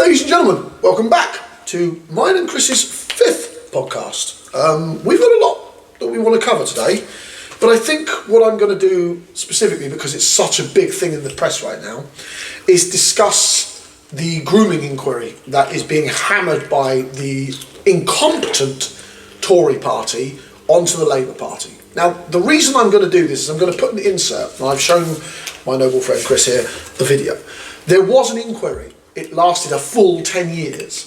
Ladies and gentlemen, welcome back to mine and Chris's 5th podcast. We've got a lot that we want to cover today, but I think what I'm going to do specifically, because it's such a big thing in the press right now, is discuss the grooming inquiry that is being hammered by the incompetent Tory party onto the Labour Party. Now, the reason I'm going to do this is I'm going to put an insert, and I've shown my noble friend Chris here the video. There was an inquiry. It lasted a full 10 years.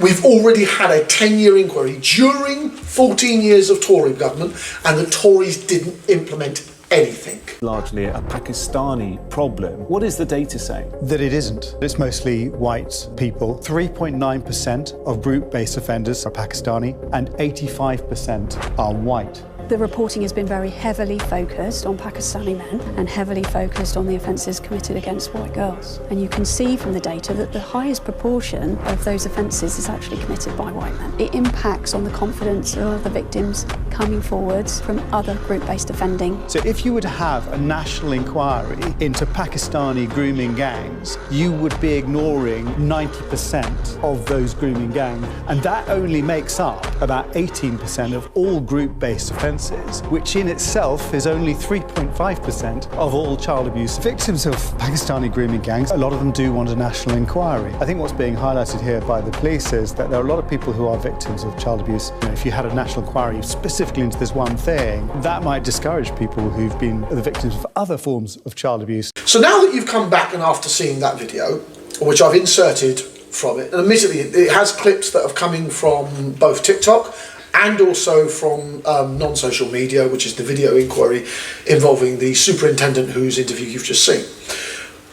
We've already had a 10-year inquiry during 14 years of Tory government, and the Tories didn't implement anything. Largely a Pakistani problem. What is the data saying? That it isn't. It's mostly white people. 3.9% of group-based offenders are Pakistani, and 85% are white. The reporting has been very heavily focused on Pakistani men and heavily focused on the offences committed against white girls. And you can see from the data that the highest proportion of those offences is actually committed by white men. It impacts on the confidence of the victims coming forwards from other group-based offending. So if you were to have a national inquiry into Pakistani grooming gangs, you would be ignoring 90% of those grooming gangs. And that only makes up about 18% of all group-based offences, which in itself is only 3.5% of all child abuse. Victims of Pakistani grooming gangs, a lot of them do want a national inquiry. I think what's being highlighted here by the police is that there are a lot of people who are victims of child abuse. You know, if you had a national inquiry specifically into this one thing, that might discourage people who've been the victims of other forms of child abuse. So now that you've come back and after seeing that video, which I've inserted from it, and admittedly it has clips that have coming from both TikTok and also from non-social media, which is the video inquiry involving the superintendent whose interview you've just seen.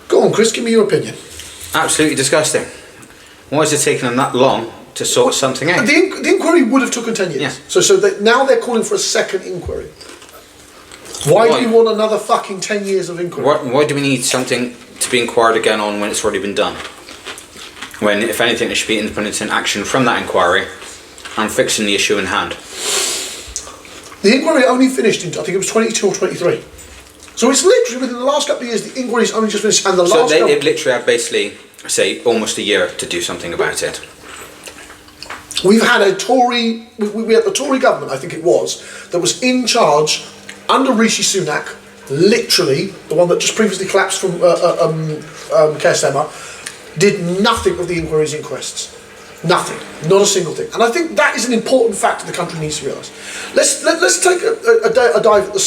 Go on, Chris, give me your opinion. Absolutely disgusting. Why is it taking them that long to sort something out? The inquiry would have taken 10 years. Yeah. So now they're calling for a second inquiry. Why do you want another fucking 10 years of inquiry? Why do we need something to be inquired again on when it's already been done? When, if anything, there should be independent action from that inquiry and fixing the issue in hand. The inquiry only finished in, I think it was 22 or 23. So it's literally within the last couple of years, the inquiry's only just finished, and the last So they've literally had basically, say, almost a year to do something about it. We've had a Tory, we had the Tory government, I think it was, that was in charge under 𝐟𝐸 Sunak, literally, the one that just previously collapsed from 𝐾𝐨𝐧'𝐭, did nothing of the inquiry's inquests. Nothing, not a single thing. And I think that is an important fact the country needs to realise. Let's take a dive at the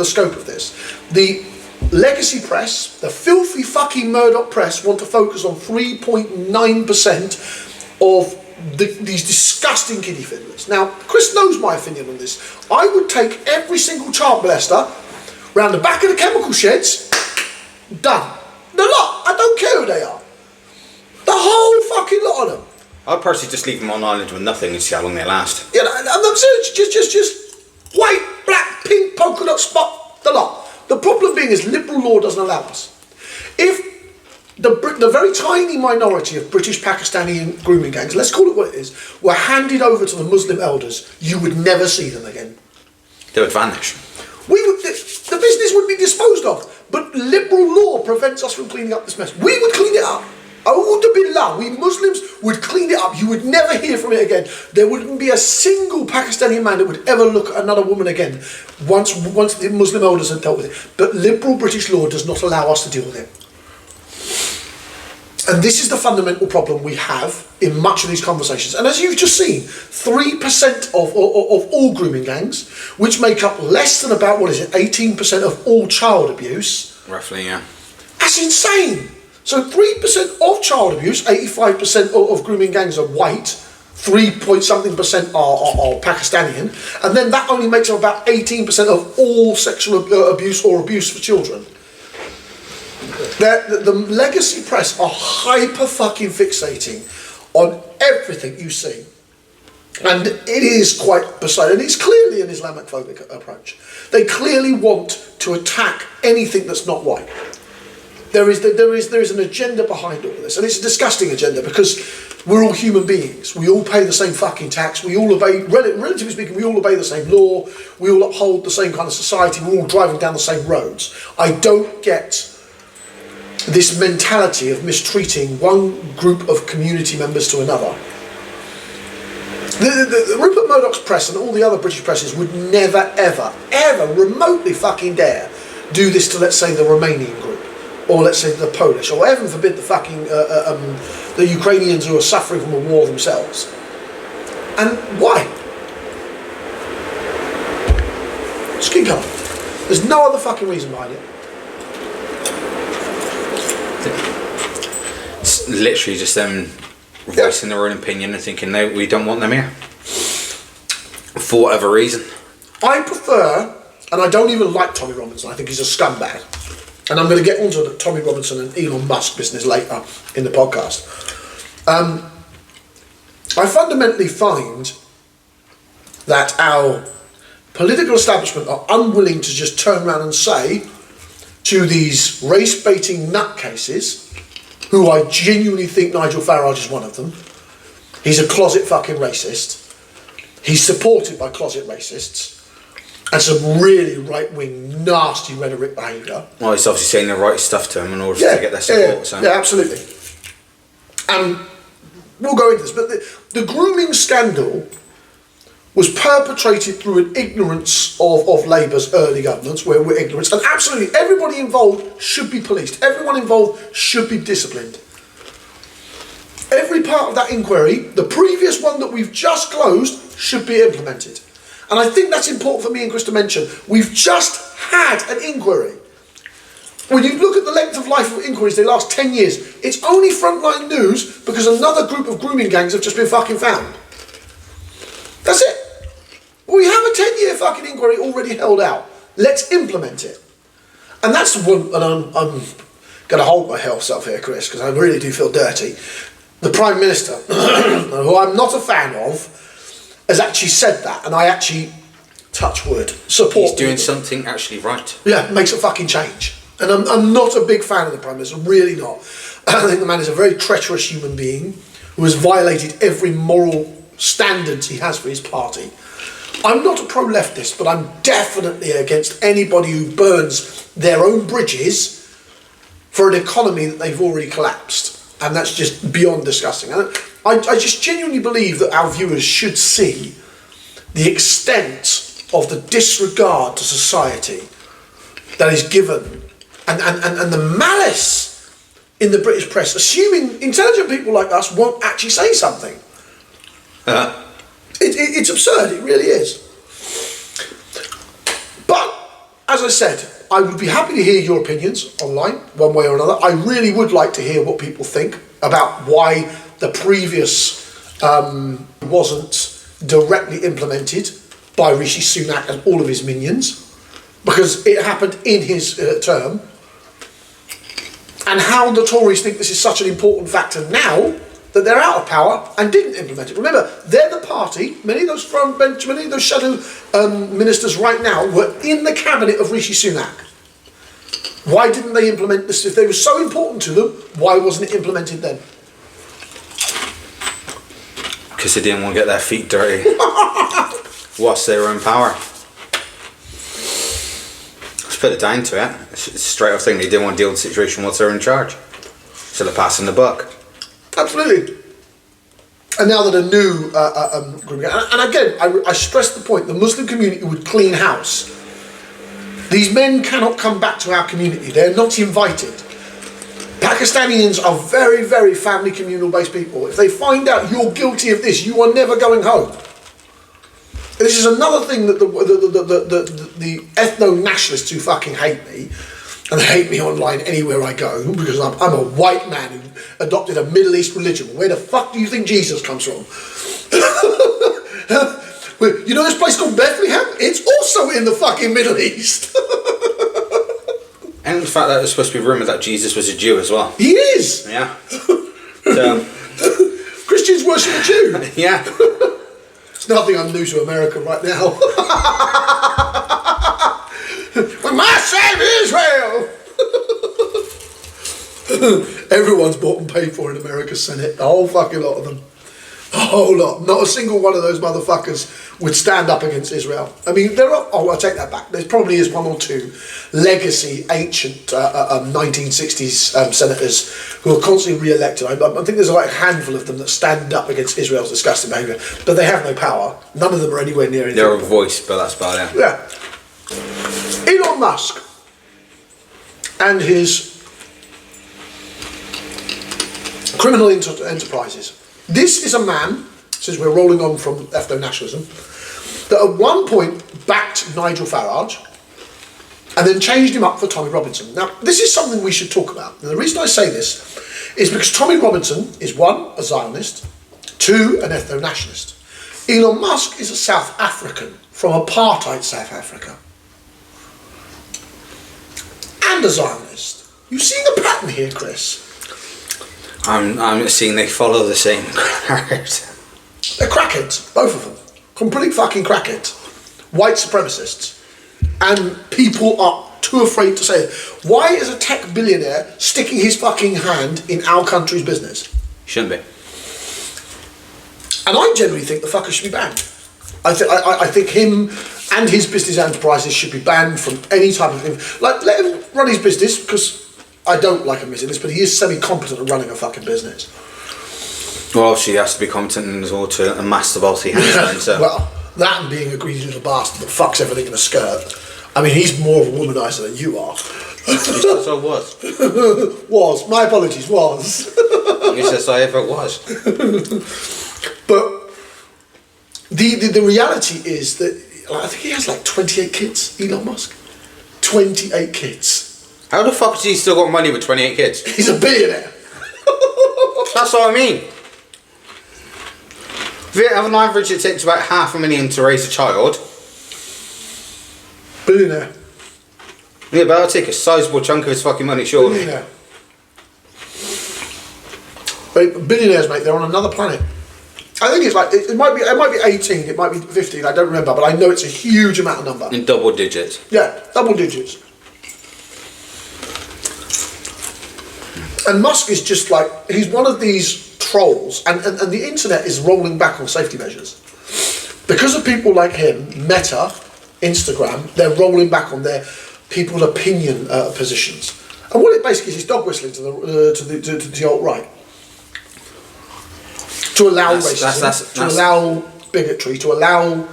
scope of this. The legacy press, the filthy fucking Murdoch press, want to focus on 3.9% of these disgusting kiddie fiddlers. Now, Chris knows my opinion on this. I would take every single child molester round the back of the chemical sheds, done. The lot, I don't care who they are. The whole fucking lot of them. I'd personally just leave them on island with nothing and see how long they last. Yeah, I'm saying just white, black, pink, polka dot spot, the lot. The problem being is liberal law doesn't allow us. If the very tiny minority of British Pakistani grooming gangs, let's call it what it is, were handed over to the Muslim elders, you would never see them again. They would vanish. The business would be disposed of, but liberal law prevents us from cleaning up this mess. We would clean it up. Billah, we Muslims would clean it up. You would never hear from it again. There wouldn't be a single Pakistani man that would ever look at another woman again once the Muslim elders had dealt with it. But liberal British law does not allow us to deal with it. And this is the fundamental problem we have in much of these conversations. And as you've just seen, 3% of all grooming gangs, which make up less than about, 18% of all child abuse. Roughly, yeah. That's insane. So 3% of child abuse, 85% of grooming gangs are white, 3-point-something% are Pakistani, and then that only makes up about 18% of all sexual abuse or abuse for children. The legacy press are hyper-fucking-fixating on everything you see. And it is quite beside, and it's clearly an Islamophobic approach. They clearly want to attack anything that's not white. There is an agenda behind all of this, and it's a disgusting agenda because we're all human beings. We all pay the same fucking tax. We all obey, relatively speaking, we all obey the same law. We all uphold the same kind of society. We're all driving down the same roads. I don't get this mentality of mistreating one group of community members to another. The Rupert Murdoch's press and all the other British presses would never, ever, ever remotely fucking dare do this to, let's say, the Romanian group, or let's say the Polish, or heaven forbid the fucking the Ukrainians who are suffering from a war themselves. And why? Skin colour. There's no other fucking reason behind it. It's literally just them voicing their own opinion and thinking, no, we don't want them here. For whatever reason. I prefer, and I don't even like Tommy Robinson, I think he's a scumbag. And I'm going to get onto the Tommy Robinson and Elon Musk business later in the podcast. I fundamentally find that our political establishment are unwilling to just turn around and say to these race-baiting nutcases, who I genuinely think Nigel Farage is one of them. He's a closet fucking racist. He's supported by closet racists and some really right-wing, nasty rhetoric behaviour. Well, he's obviously saying the right stuff to them in order to get their support. So. Yeah, absolutely. And we'll go into this, but the grooming scandal was perpetrated through an ignorance of Labour's early governments, where we're ignorant, and absolutely everybody involved should be policed. Everyone involved should be disciplined. Every part of that inquiry, the previous one that we've just closed, should be implemented. And I think that's important for me and Chris to mention. We've just had an inquiry. When you look at the length of life of inquiries, they last 10 years. It's only frontline news because another group of grooming gangs have just been fucking found. That's it. We have a 10-year fucking inquiry already held out. Let's implement it. And that's the one, and I'm going to hold myself here, Chris, because I really do feel dirty. The Prime Minister, who I'm not a fan of, has actually said that, and I actually, touch wood, support. He's doing something actually right. Yeah, makes a fucking change. And I'm not a big fan of the Prime Minister, really not. I think the man is a very treacherous human being who has violated every moral standard he has for his party. I'm not a pro-leftist, but I'm definitely against anybody who burns their own bridges for an economy that they've already collapsed. And that's just beyond disgusting. And I just genuinely believe that our viewers should see the extent of the disregard to society that is given and the malice in the British press, assuming intelligent people like us won't actually say something. It's absurd, it really is. But, as I said, I would be happy to hear your opinions online, one way or another. I really would like to hear what people think about why the previous wasn't directly implemented by Rishi Sunak and all of his minions, because it happened in his term, and how the Tories think this is such an important factor now that they're out of power and didn't implement it. Remember, they're the party, many of those front bench, many of those shadow ministers right now were in the cabinet of Rishi Sunak. Why didn't they implement this? If they were so important to them, why wasn't it implemented then? Because they didn't want to get their feet dirty whilst they were in power. Let's put it down to it. It's a straight up thing. They didn't want to deal with the situation whilst they were in charge. So they're passing the buck. Absolutely. And now that a new group, and again, I stress the point, the Muslim community would clean house. These men cannot come back to our community. They're not invited. Pakistanians are very, very family communal based people. If they find out you're guilty of this, you are never going home. This is another thing that the ethno-nationalists who fucking hate me, and they hate me online anywhere I go, because I'm a white man who adopted a Middle East religion. Where the fuck do you think Jesus comes from? You know this place called Bethlehem? It's also in the fucking Middle East. And the fact that there's supposed to be rumoured that Jesus was a Jew as well. He is! Yeah. So, Christians worship a Jew. yeah. It's nothing I'm new to America right now. When my save Israel! Everyone's bought and paid for in America's Senate. The whole fucking lot of them. A whole lot. Not a single one of those motherfuckers would stand up against Israel. I mean, there are, oh, I'll take that back. There probably is one or two legacy, ancient 1960s senators who are constantly re-elected. I think there's like a handful of them that stand up against Israel's disgusting behaviour, but they have no power. None of them are anywhere near anything. They're a voice, but that's about it. Yeah. Elon Musk and his criminal enterprises. This is a man, since we're rolling on from ethno-nationalism, that at one point backed Nigel Farage and then changed him up for Tommy Robinson. Now, this is something we should talk about. And the reason I say this is because Tommy Robinson is one, a Zionist, two, an ethno-nationalist. Elon Musk is a South African from apartheid South Africa. And a Zionist. You see the pattern here, Chris? I'm seeing they follow the same character. They're crackheads, both of them. Complete fucking crackheads. White supremacists. And people are too afraid to say it. Why is a tech billionaire sticking his fucking hand in our country's business? Shouldn't be. And I generally think the fucker should be banned. I think him and his business enterprises should be banned from any type of thing. Like, let him run his business, because I don't like admitting this, but he is semi-competent at running a fucking business. Well, obviously he has to be competent as well to amass the wealth he has. So. Well, that and being a greedy little bastard that fucks everything in a skirt. I mean, he's more of a womanizer than you are. Yes, I was. Was. My apologies, was. Yes, I ever was. But the reality is that, I think he has like 28 kids, Elon Musk. 28 kids. How the fuck has he still got money with 28 kids? He's a billionaire. That's what I mean. On average, it takes about $500,000 to raise a child. Billionaire. Yeah, but I'll take a sizable chunk of his fucking money, surely. Billionaire. Billionaires, mate, they're on another planet. I think it's like, it might be 18, it might be 15, I don't remember, but I know it's a huge amount of number. In double digits. Yeah, double digits. And Musk is just like, he's one of these trolls, and the internet is rolling back on safety measures. Because of people like him, Meta, Instagram, they're rolling back on their people's opinion positions. And what it basically is dog whistling to the alt-right. To allow racism, to allow bigotry, to allow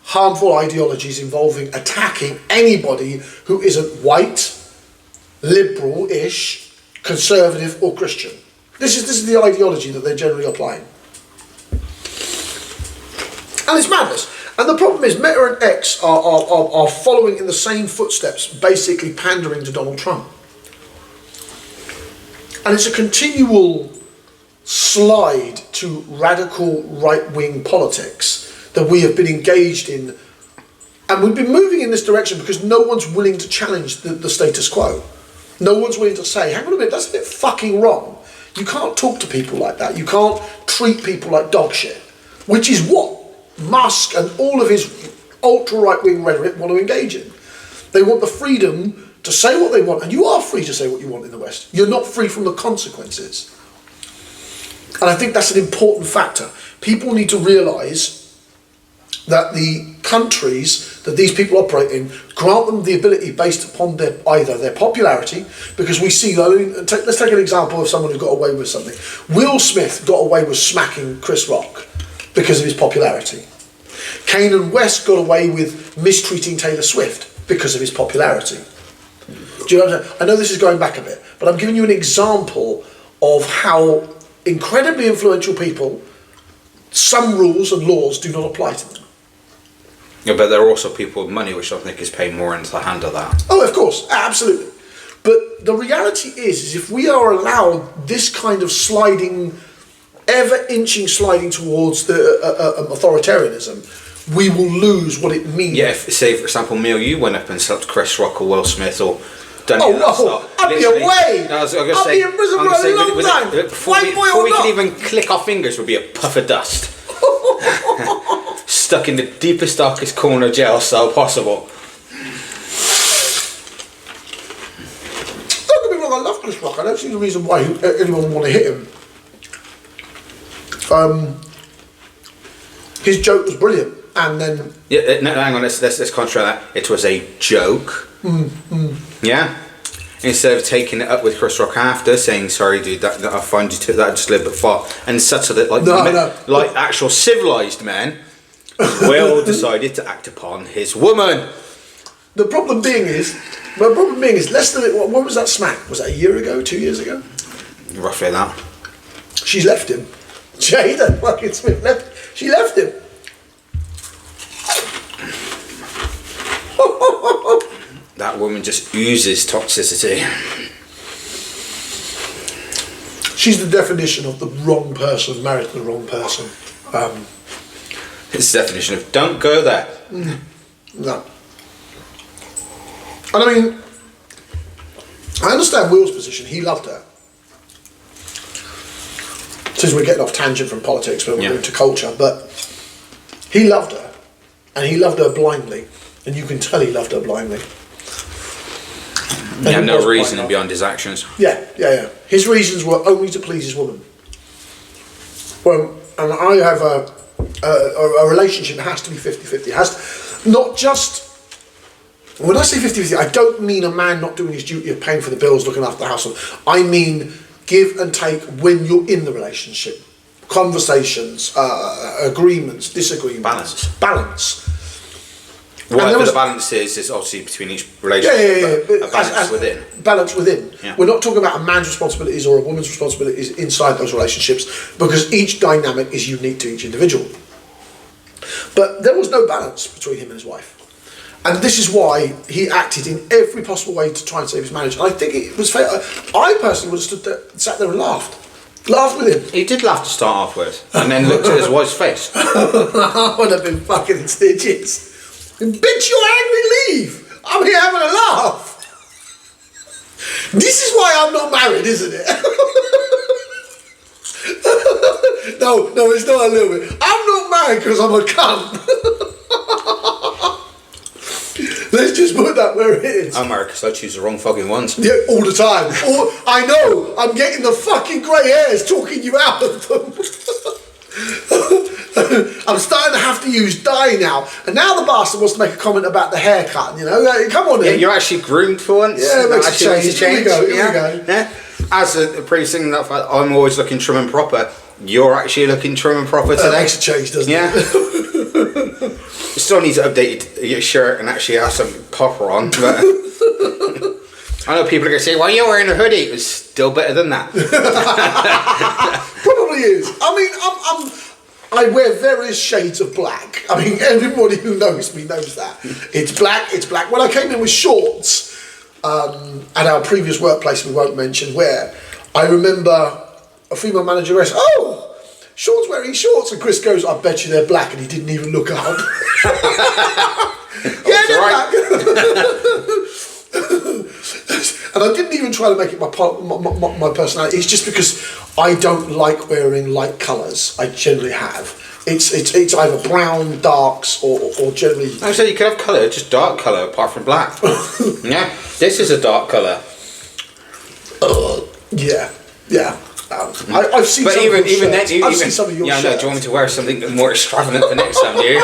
harmful ideologies involving attacking anybody who isn't white, liberal-ish, conservative or Christian. This is the ideology that they're generally applying. And it's madness. And the problem is Meta and X are following in the same footsteps, basically pandering to Donald Trump. And it's a continual slide to radical right-wing politics that we have been engaged in. And we've been moving in this direction because no one's willing to challenge the status quo. No one's willing to say, hang on a minute, that's a bit fucking wrong. You can't talk to people like that. You can't treat people like dog shit. Which is what Musk and all of his ultra-right-wing rhetoric want to engage in. They want the freedom to say what they want, and you are free to say what you want in the West. You're not free from the consequences. And I think that's an important factor. People need to realise that the countries that these people operate in grant them the ability based upon either their popularity, because we see, let's take an example of someone who got away with something. Will Smith got away with smacking Chris Rock because of his popularity. Kanye West got away with mistreating Taylor Swift because of his popularity. Do you know what I'm saying? I know this is going back a bit, but I'm giving you an example of how incredibly influential people, some rules and laws do not apply to them. Yeah, but there are also people with money which I think is paying more into the hand of that. Oh, of course, absolutely. But the reality is if we are allowed this kind of sliding, ever-inching sliding towards the authoritarianism, we will lose what it means. Yeah, if, say, for example, me or you went up and slapped Chris Rock or Will Smith or done I'd be away. No, I'd be in prison for a long time. Before we could even click our fingers, would be a puff of dust. Stuck in the deepest, darkest corner of jail cell possible. Don't get me wrong, I love Chris Rock. I don't see the reason why anyone would want to hit him. His joke was brilliant, and then no, hang on. Let's contrast that. It was a joke. Yeah. Instead of taking it up with Chris Rock after, saying sorry, dude, that I find you took that just a little bit far, and settled it like like actual civilized men. Will decided to act upon his woman. The problem being is less than it. What was that smack? Was that a year ago, 2 years ago? Roughly that. She's left him. Jada fucking Smith left. She left him. That woman just oozes toxicity. She's the definition of the wrong person, married to the wrong person. It's the definition of don't go there. No. And I mean, I understand Will's position. He loved her. Since we're getting off tangent from politics, but we're going to culture, but he loved her. And he loved her blindly. And you can tell he loved her blindly. He had no reason beyond his actions. Yeah. His reasons were only to please his woman. Well, and I have a relationship that has to be 50-50. It has to, not just, when I say 50-50, I don't mean a man not doing his duty of paying for the bills, looking after the household. I mean give and take when you're in the relationship. Conversations, agreements, disagreements. Balance. Whatever the balance is obviously between each relationship. A balance within. Balance within. Yeah. We're not talking about a man's responsibilities or a woman's responsibilities inside those relationships, because each dynamic is unique to each individual. But there was no balance between him and his wife. And this is why he acted in every possible way to try and save his marriage. And I think it was fair. I personally would have stood there, sat there and laughed with him. He did laugh to start off with, and then looked at his wife's face. I would have been fucking in stitches. Bitch, you're angry, leave. I'm here having a laugh. This is why I'm not married, isn't it? No, it's not a little bit. I'm not married because I'm a cunt. Let's just put that where it is. I'm married because I choose the wrong fucking ones. Yeah, all the time. I know. I'm getting the fucking grey hairs talking you out of them. I'm starting to have to use dye now, and now the bastard wants to make a comment about the haircut. You know, come on, you're actually groomed for once. Yeah, it makes a change. Here we go. Yeah. As a priest singing that, I'm always looking trim and proper. You're actually looking trim and proper today. That makes a change, doesn't it? You still need to update your shirt and actually have some copper on. But I know people are going to say, "Why are you wearing a hoodie?" It was still better than that. Probably is. I mean, I wear various shades of black. I mean, everybody who knows me knows that. It's black. When I came in with shorts at our previous workplace, we won't mention where, I remember a female manager asked, "Oh, Sean's wearing shorts," and Chris goes, "I bet you they're black," and he didn't even look up. Yeah, they're black. And I didn't even try to make it my personality. It's just because I don't like wearing light colours. I generally have. It's either brown, darks, or generally. I said you could have colour, just dark colour, apart from black. Yeah, this is a dark colour. Yeah. I've seen. But some even of your then, I've seen some of your shirts. No. Do you want me to wear something more extravagant for next time? Do you?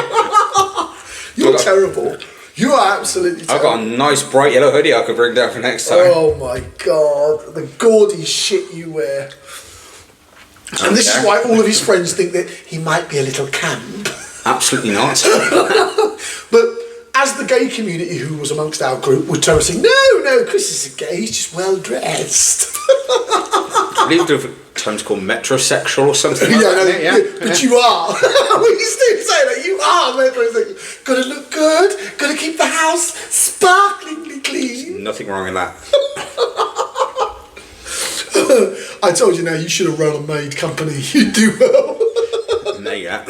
You're terrible. You are absolutely terrible. I've got a nice bright yellow hoodie I could bring down for next time. Oh my god, the gaudy shit you wear. And this is why all of his friends think that he might be a little camp. Absolutely not. But as the gay community who was amongst our group would turn and say, no, Chris isn't gay, he's just well dressed. I believe there are terms called metrosexual or something like that. Yeah. But you are. We still say that you are metrosexual. Gotta look good, gotta keep the house sparklingly clean. Nothing wrong with that. I told you now, you should have run a maid company. You'd do well. There you go.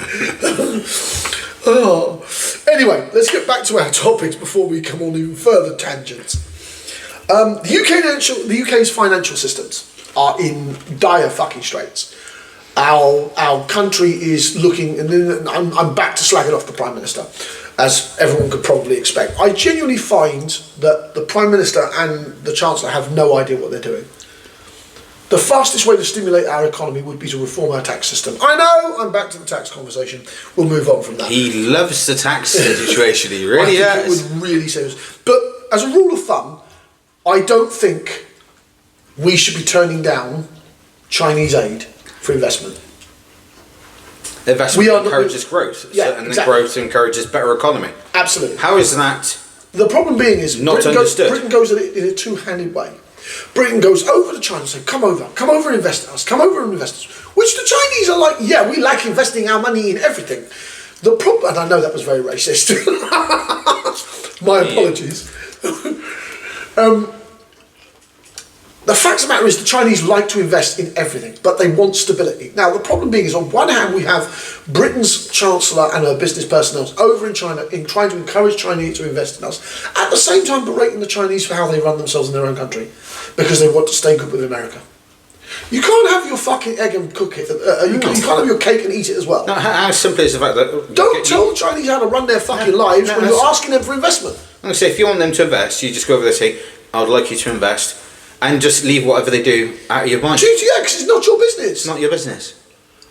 Oh. Anyway, let's get back to our topics before we come on even further tangents. The UK's financial systems are in dire fucking straits. Our country is looking, and I'm back to slagging off the Prime Minister, as everyone could probably expect. I genuinely find that the Prime Minister and the Chancellor have no idea what they're doing. the fastest way to stimulate our economy would be to reform our tax system. I know, I'm back to the tax conversation. We'll move on from that. He loves the tax situation, he really I think does. it would really save us. But as a rule of thumb, I don't think we should be turning down Chinese aid for investment. Investment encourages growth, yeah, and exactly. then growth encourages better economy. Absolutely. How is that? The problem being is Not understood. Britain goes in a two-handed way. Britain goes over to China and says, come over and invest in us, come over and invest in us. Which the Chinese are like, yeah, we like investing our money in everything. The problem, and I know that was very racist. My apologies. The fact of the matter is the Chinese like to invest in everything, but they want stability. Now, the problem being is, on one hand, we have Britain's Chancellor and her business personnel over in China in trying to encourage Chinese to invest in us, at the same time berating the Chinese for how they run themselves in their own country, because they want to stay good with America. You can't have your fucking egg and cook it. You can't have your cake and eat it as well. No, how simple is the fact that... Don't tell the Chinese how to run their fucking lives when you're asking them for investment. I'm going to say, if you want them to invest, you just go over there and say, I would like you to invest, and just leave whatever they do out of your mind. GTX is not your business. It's not your business.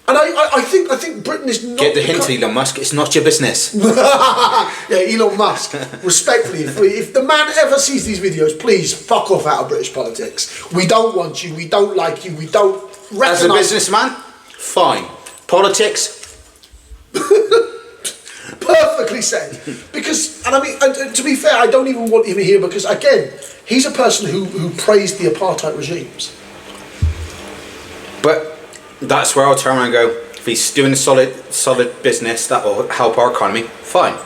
And I think Britain is not... Get the hint, Elon Musk, it's not your business. Yeah, Elon Musk. Respectfully, if the man ever sees these videos, please fuck off out of British politics. We don't want you, we don't like you, we don't recognise... As a businessman, fine. Politics... Perfectly said. Because, and I mean, and to be fair, I don't even want him here because, again, he's a person who praised the apartheid regimes. But that's where I'll turn around and go, if he's doing a solid business that will help our economy, fine.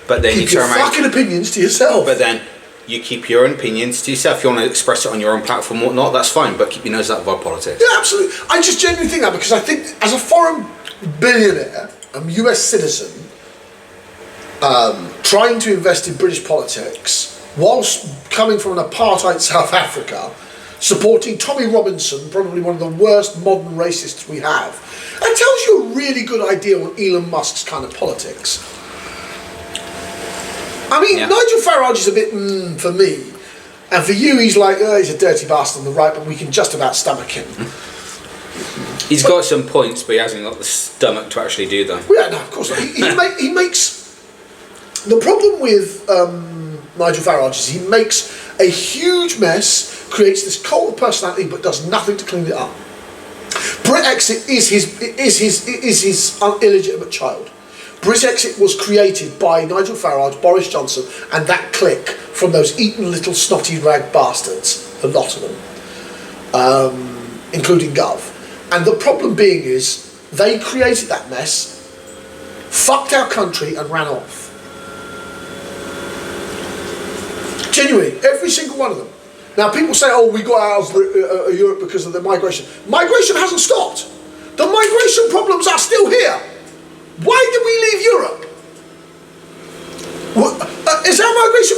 But then Keep your fucking opinions to yourself. But then you keep your own opinions to yourself. If you want to express it on your own platform or whatnot, that's fine. But keep your nose out of our politics. Yeah, absolutely. I just genuinely think that because I think as a foreign billionaire, a US citizen, trying to invest in British politics whilst coming from an apartheid South Africa, supporting Tommy Robinson, probably one of the worst modern racists we have, that tells you a really good idea on Elon Musk's kind of politics. I mean, Nigel Farage is a bit for me, and for you he's like, he's a dirty bastard on the right, but we can just about stomach him. He's got some points, but he hasn't got the stomach to actually do them. Well, yeah, no, of course not. He makes... The problem with Nigel Farage is he makes a huge mess, creates this cult of personality, but does nothing to clean it up. Brexit is his illegitimate child. Brexit was created by Nigel Farage, Boris Johnson, and that clique from those Eton little snotty rag bastards, a lot of them, including Gov. And the problem being is they created that mess, fucked our country, and ran off. Genuinely, every single one of them. Now, people say, oh, we got out of Europe because of the migration. Migration hasn't stopped. The migration problems are still here. Why did we leave Europe? Is our migration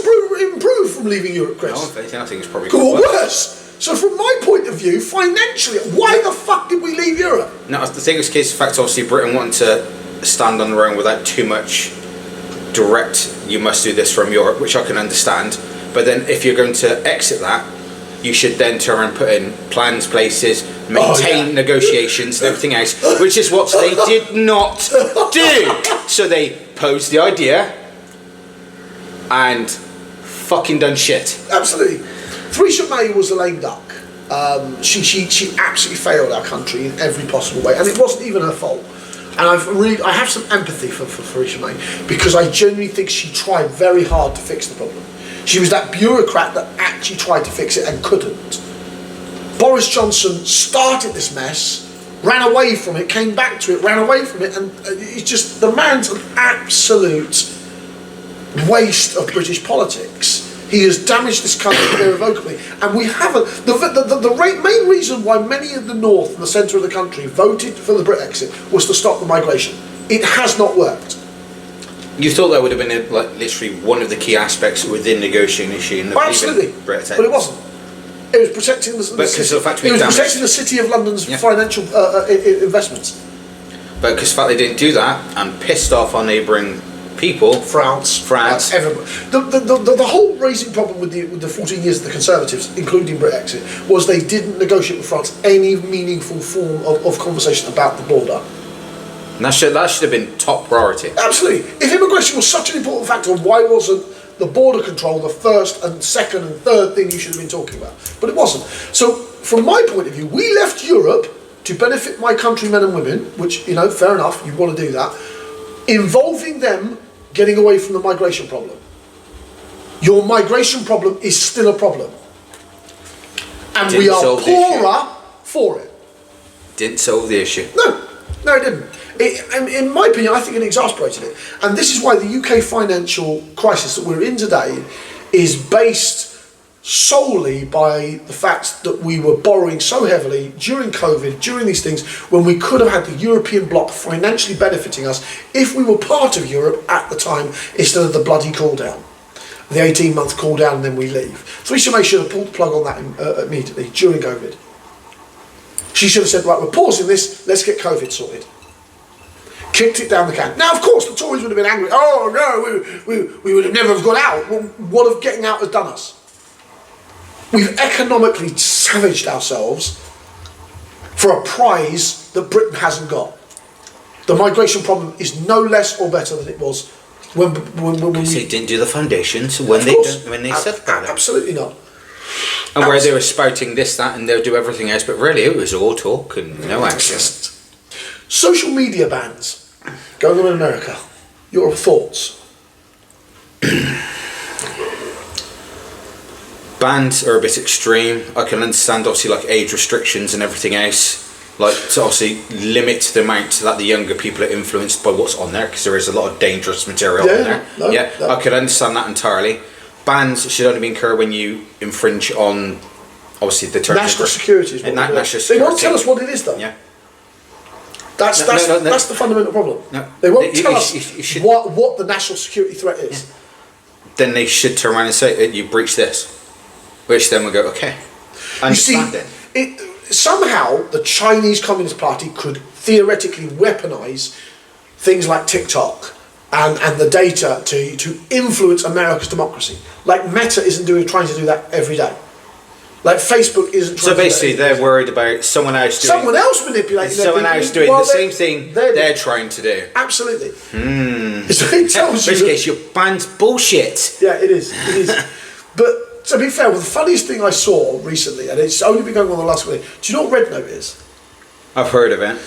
improved from leaving Europe, Chris? No, I think it's probably or worse. So from my point of view, financially, why the fuck did we leave Europe? No, the thing is, case of fact, obviously Britain wanted to stand on their own without too much direct, you must do this from Europe, which I can understand. But then if you're going to exit that, you should then turn and put in plans, places, maintain negotiations and everything else, which is what they did not do. So they posed the idea and fucking done shit. Absolutely. Theresa May was a lame duck. She absolutely failed our country in every possible way, and it wasn't even her fault. And I have some empathy for Theresa May because I genuinely think she tried very hard to fix the problem. She was that bureaucrat that actually tried to fix it and couldn't. Boris Johnson started this mess, ran away from it, came back to it, ran away from it, and it's just, the man's an absolute waste of British politics. He has damaged this country irrevocably, and we haven't. The main reason why many of the north and the centre of the country voted for the Brexit was to stop the migration. It has not worked. You thought that would have been like literally one of the key aspects within negotiating. Absolutely, but it wasn't. It was protecting the city. It was protecting the City of London's financial investments. But because the fact they didn't do that and pissed off our neighbouring people. France. Everybody. The whole raising problem with the 14 years of the Conservatives, including Brexit, was they didn't negotiate with France any meaningful form of conversation about the border. And that should have been top priority. Absolutely. If immigration was such an important factor, why wasn't the border control the first and second and third thing you should have been talking about? But it wasn't. So, from my point of view, we left Europe to benefit my countrymen and women, which, you know, fair enough, you want to do that, involving them getting away from the migration problem. Your migration problem is still a problem. And we are poorer for it. Didn't solve the issue. No, it didn't. In my opinion, I think it exasperated it. And this is why the UK financial crisis that we're in today is based solely by the fact that we were borrowing so heavily during COVID, during these things, when we could have had the European bloc financially benefiting us if we were part of Europe at the time, instead of the bloody cool down. The 18-month cool down and then we leave. Theresa May should have pulled the plug on that immediately during COVID. She should have said, right, we're pausing this, let's get COVID sorted. Kicked it down the can. Now, of course, the Tories would have been angry. Oh, no, we would have never have got out. Well, what if getting out has done us? We've economically savaged ourselves for a prize that Britain hasn't got. The migration problem is no less or better than it was when they didn't do the foundations when they said that. Absolutely not. And where they were spouting this, that, and they'll do everything else, but really it was all talk and no action. Social media bans going on in America. Your thoughts? Bans are a bit extreme. I can understand obviously like age restrictions and everything else, like to obviously limit the amount that the younger people are influenced by what's on there, because there is a lot of dangerous material on there. No. I could understand that entirely. Bans should only be incurred when you infringe on obviously the terms. National security is what national security. They won't tell us what it is though. Yeah. That's the fundamental problem. No. They won't tell us what the national security threat is. Yeah. Then they should turn around and say, you breach this. Which then we go, okay. You see, somehow the Chinese Communist Party could theoretically weaponize things like TikTok and the data to influence America's democracy. Like Meta isn't trying to do that every day. Like Facebook isn't trying to do that. So basically they're worried about someone else manipulating someone else doing the same thing they're trying to do. Absolutely. So it tells you. In this case, your band's bullshit. Yeah, it is. But to be fair, well, the funniest thing I saw recently, and it's only been going on the last week, do you know what Red Note is? I've heard of it.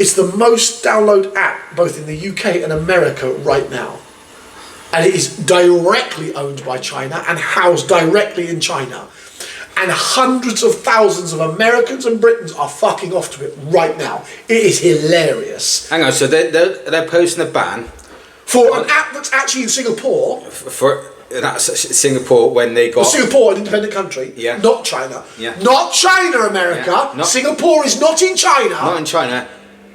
It's the most downloaded app both in the UK and America right now. And it is directly owned by China and housed directly in China. And hundreds of thousands of Americans and Britons are fucking off to it right now. It is hilarious. Hang on, so they're posting a ban for an app that's actually in Singapore. That's Singapore when they got... Singapore, an independent country, not China. Not China, America. Singapore is not in China. Not in China.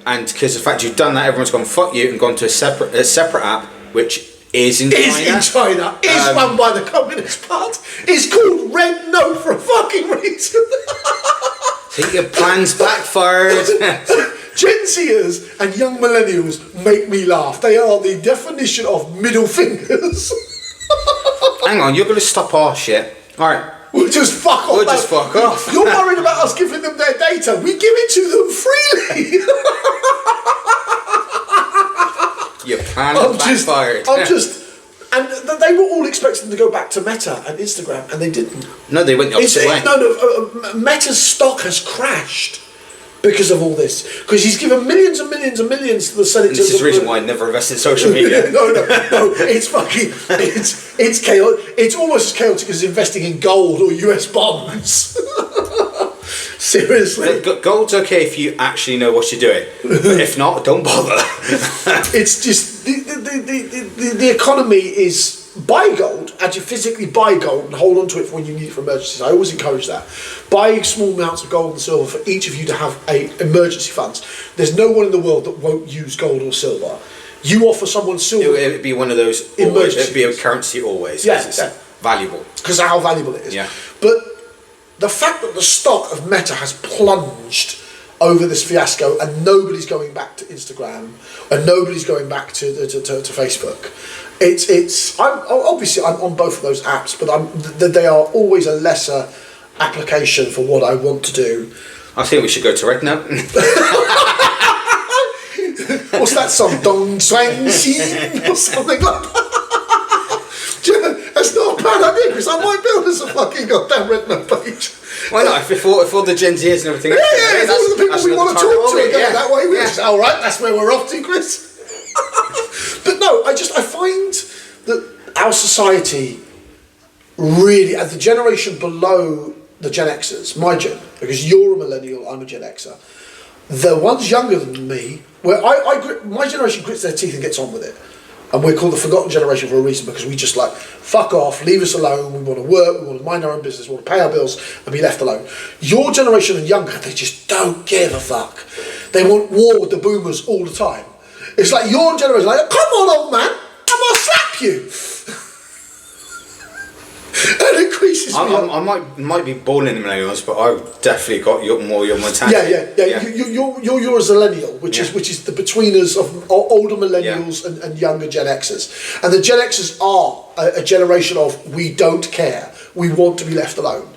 And because of the fact you've done that, everyone's gone, fuck you, and gone to a separate app, which is in China. Is run by the Communist Party. It's called Red Note for a fucking reason. See, your plan's backfired. Gen Zers and young millennials make me laugh. They are the definition of middle fingers. Hang on, you're going to stop our shit. Alright. We'll just fuck off. You're worried about us giving them their data. We give it to them freely. Your plan backfired. And they were all expecting to go back to Meta and Instagram, and they didn't. No, they went the opposite way. Meta's stock has crashed because of all this. Because he's given millions and millions and millions to the Senate. And this is the reason why I never invested in social media. no, it's fucking, it's chaotic. It's almost as chaotic as investing in gold or US bonds. Seriously. Gold's okay if you actually know what you're doing. But if not, don't bother. It's just, the economy is... Buy gold, actually physically buy gold and hold on to it for when you need it for emergencies. I always encourage that. Buy small amounts of gold and silver for each of you to have emergency funds. There's no one in the world that won't use gold or silver. You offer someone silver. It would be one of those emergencies. It would be a currency always. Yeah, it's valuable. Because of how valuable it is. Yeah. But the fact that the stock of Meta has plunged over this fiasco, and nobody's going back to Instagram, and nobody's going back to Facebook. I'm on both of those apps, but they are always a lesser application for what I want to do. I think we should go to Red now. What's that song? Dong Swang Xin or something like that. That's not a bad idea, Chris. I might build us a fucking goddamn Red Note page. Why not? If all the Gen Zers and everything. Yeah, that's all the people we want to talk to again that way. All right, that's where we're off to, Chris. But no, I find that our society really, as the generation below the Gen Xers, my gen, because you're a millennial, I'm a Gen Xer, the ones younger than me, where my generation grits their teeth and gets on with it. And we're called the forgotten generation for a reason, because we just like, fuck off, leave us alone, we want to work, we want to mind our own business, we want to pay our bills and be left alone. Your generation and younger, they just don't give a fuck. They want war with the boomers all the time. It's like your generation, like, come on old man, I'm going to slap you. And it increases me. I might be born in the millennials, but I've definitely got more your mentality. Yeah. You're a zillennial, which is the betweeners of older millennials and younger Gen Xers. And the Gen Xers are a generation of, we don't care, we want to be left alone.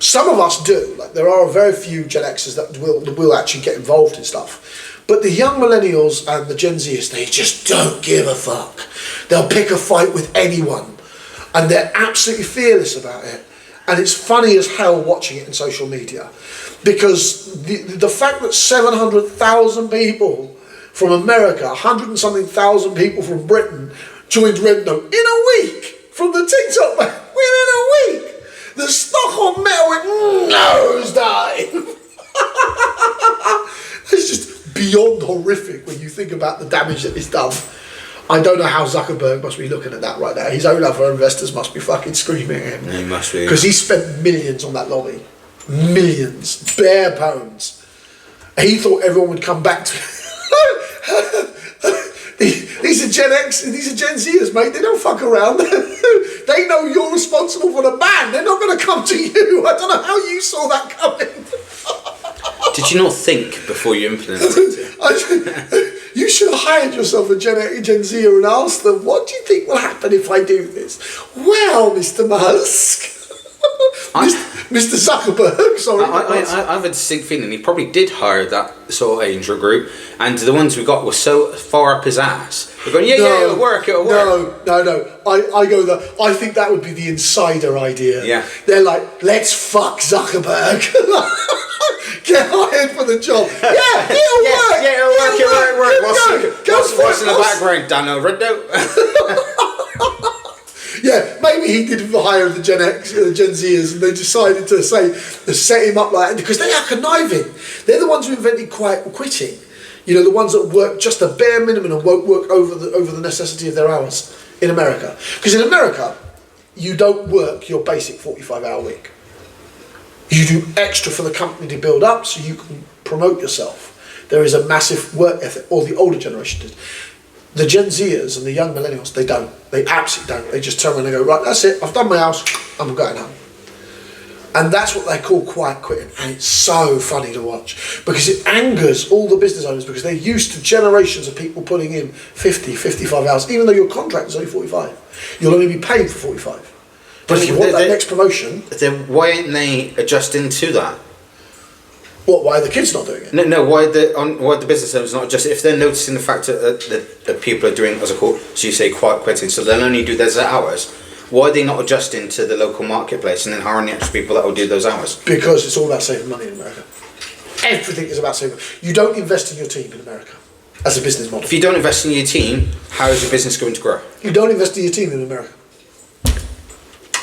Some of us do. Like, there are very few Gen Xers that will actually get involved in stuff. But the young millennials and the Gen Zers, they just don't give a fuck. They'll pick a fight with anyone. And they're absolutely fearless about it. And it's funny as hell watching it in social media. Because the fact that 700,000 people from America, 100 and something thousand people from Britain joined Red Note in a week from the TikTok ban. Within a week. The stock on metal went nosedive. It's just beyond horrific when you think about the damage that it's done. I don't know how Zuckerberg must be looking at that right now. His own other investors must be fucking screaming at him. He must be. Because he spent millions on that lobby. Millions. Bare bones. He thought everyone would come back to These are Gen X, these are Gen Zers, mate. They don't fuck around. They know you're responsible for the ban. They're not going to come to you. I don't know how you saw that coming. Did you not think before you implemented it? You should have hired yourself a Gen Zer and asked them, what do you think will happen if I do this? Well, Mr. Musk. Mr. Zuckerberg, sorry. I have a distinct feeling he probably did hire that sort of angel group, and the ones we got were so far up his ass. We're going, it'll work. No. I think that would be the insider idea. Yeah. They're like, let's fuck Zuckerberg. Get hired for the job. Yeah, it'll work. What's in the background? Dano Red Note. Yeah, maybe he did hire the Gen Zers, and they decided to set him up like that because they are conniving. They're the ones who invented quiet quitting. You know, the ones that work just a bare minimum and won't work over the necessity of their hours in America. Because in America, you don't work your basic 45-hour week. You do extra for the company to build up so you can promote yourself. There is a massive work ethic, or the older generation did. The Gen Zers and the young millennials, they don't. They absolutely don't. They just turn around and go, right, that's it, I've done my house, I'm going home. And that's what they call quiet quitting. And it's so funny to watch because it angers all the business owners because they're used to generations of people putting in 50, 55 hours, even though your contract is only 45. You'll only be paid for 45. But if you want that next promotion... Then why aren't they adjusting to that? What, why are the kids not doing it? No, why the business owners not just... If they're noticing the fact that people are doing, as I call, so you say, quiet quitting, so they'll only do those hours, why are they not adjusting to the local marketplace and then hiring the extra people that will do those hours? Because it's all about saving money in America. Everything is about saving money. You don't invest in your team in America as a business model. If you don't invest in your team, how is your business going to grow? You don't invest in your team in America.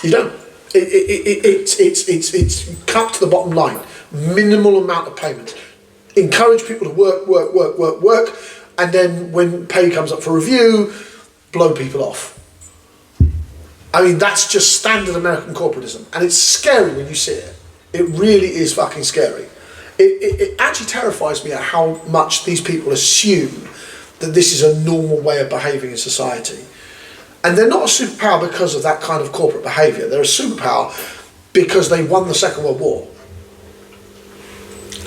You don't. It's cut to the bottom line. Minimal amount of payments. Encourage people to work, and then when pay comes up for review, blow people off. I mean, that's just standard American corporatism, and it's scary when you see it. It really is fucking scary. It actually terrifies me at how much these people assume that this is a normal way of behaving in society. And they're not a superpower because of that kind of corporate behaviour. They're a superpower because they won the Second World War.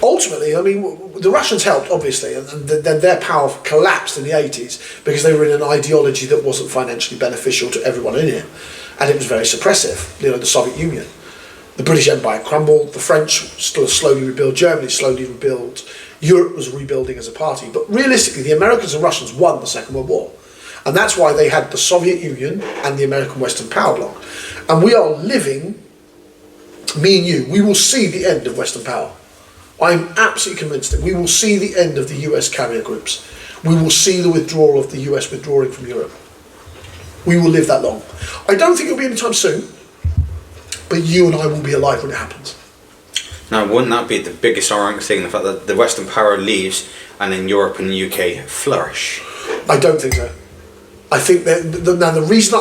ultimately, I mean, the Russians helped, obviously, and then their power collapsed in the 80s because they were in an ideology that wasn't financially beneficial to everyone in it, and it was very suppressive. You know, the Soviet Union. The British Empire crumbled, the French still slowly rebuilt, Germany slowly rebuilt, Europe was rebuilding as a party. But realistically, the Americans and Russians won the Second World War. And that's why they had the Soviet Union and the American Western power bloc. And we are living, me and you, we will see the end of Western power. I'm absolutely convinced that we will see the end of the US carrier groups. We will see the withdrawal of the US withdrawing from Europe. We will live that long. I don't think it'll be anytime soon. But you and I will be alive when it happens. Now, wouldn't that be the biggest ironic thing, the fact that the Western power leaves and then Europe and the UK flourish? I don't think so. I think that now the reason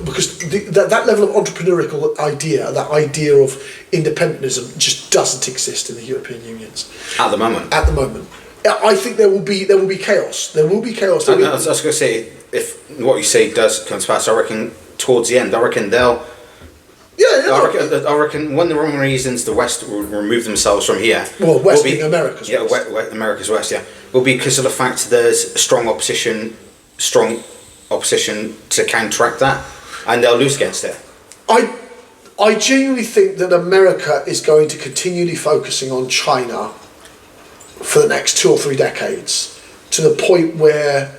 because that level of entrepreneurial idea, that idea of independentism, just doesn't exist in the European unions At the moment. At the moment, I think there will be chaos. There will be chaos. I was going to say, if what you say does come to pass, I reckon towards the end, I reckon they'll. Yeah. I reckon one of the wrong reasons the West will remove themselves from here. Well, West being America's West. Yeah, America's West. Yeah, will be because of the fact there's strong opposition to counteract that, and they'll lose against it. I genuinely think that America is going to continually focusing on China for the next 2 or 3 decades, to the point where